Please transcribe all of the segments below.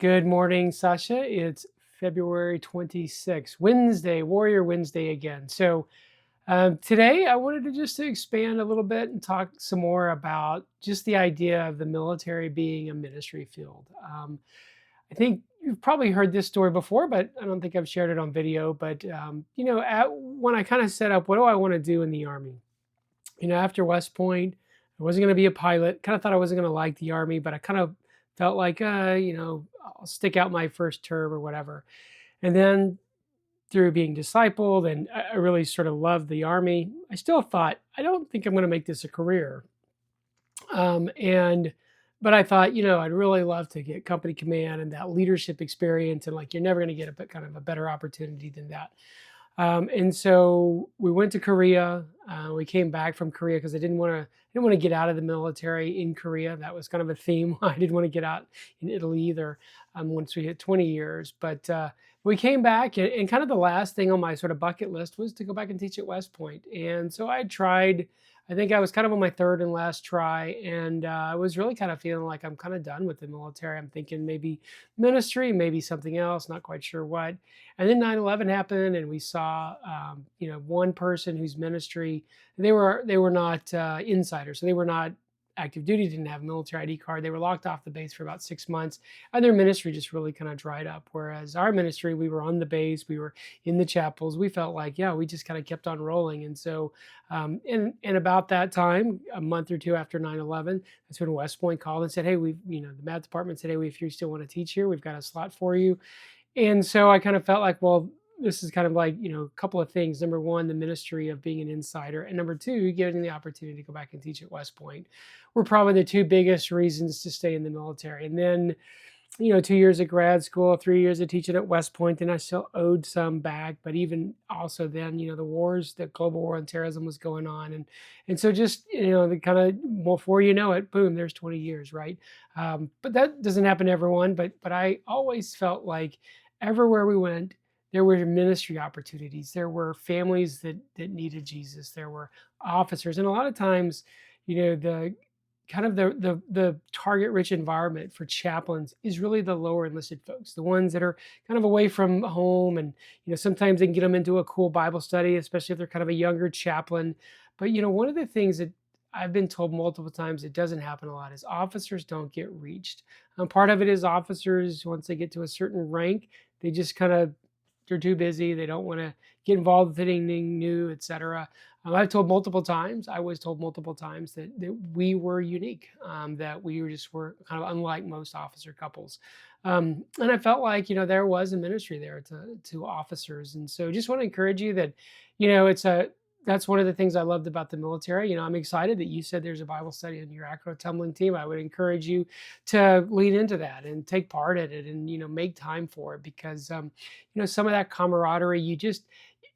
Good morning, Sasha. It's February 26th, Wednesday, Warrior Wednesday again. Today I wanted to just to expand a little bit and talk some more about just the idea of the military being a ministry field. I think you've probably heard this story before, but I don't think I've shared it on video. When I kind of set up, what do I want to do in the Army? After West Point, I wasn't going to be a pilot. Kind of thought I wasn't going to like the Army, but I kind of felt like, I'll stick out my first term or whatever. And then through being discipled, and I really sort of loved the Army, I still thought, I don't think I'm going to make this a career. And but I thought, I'd really love to get company command and that leadership experience, and like you're never going to get kind of a better opportunity than that. And so we went to Korea. We came back from Korea because I didn't want to get out of the military in Korea. That was kind of a theme. I didn't want to get out in Italy either. Once we hit 20 years, but we came back, and kind of the last thing on my sort of bucket list was to go back and teach at West Point. And so I tried. I think I was kind of on my third and last try, and I was really kind of feeling like I'm kind of done with the military. I'm thinking maybe ministry, maybe something else, not quite sure what. And then 9/11 happened, and we saw, one person whose ministry, they were not insiders, so they were not active duty, didn't have a military ID card. They were locked off the base for about 6 months, and their ministry just really kind of dried up. Whereas our ministry, we were on the base, we were in the chapels. We felt like, yeah, we just kind of kept on rolling. And so, and about that time, a month or two after 9/11, that's when West Point called and said, hey, the math department said, hey, if you still want to teach here, we've got a slot for you. And so I kind of felt like, well, this is kind of like, a couple of things. Number one, the ministry of being an insider. And number two, getting the opportunity to go back and teach at West Point were probably the two biggest reasons to stay in the military. And then, 2 years at grad school, 3 years of teaching at West Point, and I still owed some back. But even also then, the global war on terrorism was going on. And so just, the kind of, before you know it, boom, there's 20 years, right? But that doesn't happen to everyone. But I always felt like everywhere we went, there were ministry opportunities. There were families that needed Jesus. There were officers, and a lot of times, the kind of the target rich environment for chaplains is really the lower enlisted folks, the ones that are kind of away from home, and sometimes they can get them into a cool Bible study, especially if they're kind of a younger chaplain. But one of the things that I've been told multiple times it doesn't happen a lot is officers don't get reached. Part of it is officers, once they get to a certain rank, they just kind of, they're too busy. They don't want to get involved with anything new, etc. I was told multiple times that we were unique, that were kind of unlike most officer couples. And I felt like, there was a ministry there to officers. And so just want to encourage you that, that's one of the things I loved about the military. I'm excited that you said there's a Bible study on your acro tumbling team. I would encourage you to lean into that and take part in it, and make time for it, because some of that camaraderie,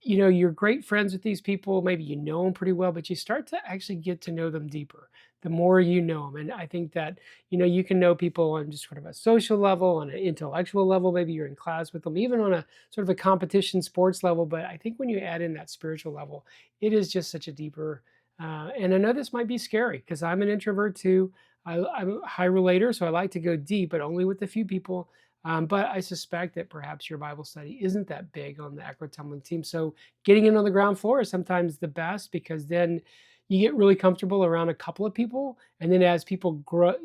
you're great friends with these people. Maybe you know them pretty well, but you start to actually get to know them deeper the more you know them. And I think that, you can know people on just sort of a social level, on an intellectual level. Maybe you're in class with them, even on a sort of a competition sports level. But I think when you add in that spiritual level, it is just such a deeper. And I know this might be scary because I'm an introvert too. I'm a high relator, so I like to go deep, but only with a few people. But I suspect that perhaps your Bible study isn't that big on the acro tumbling team. So getting in on the ground floor is sometimes the best, because then you get really comfortable around a couple of people. And then as people grow,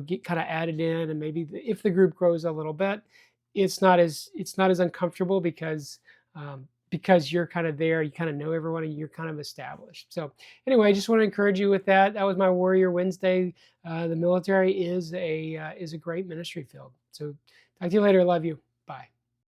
get kind of added in, and maybe if the group grows a little bit, it's not as uncomfortable, because you're kind of there, you kind of know everyone, and you're kind of established. So anyway, I just want to encourage you with that. That was my Warrior Wednesday. The military is a great ministry field. So talk to you later. Love you. Bye.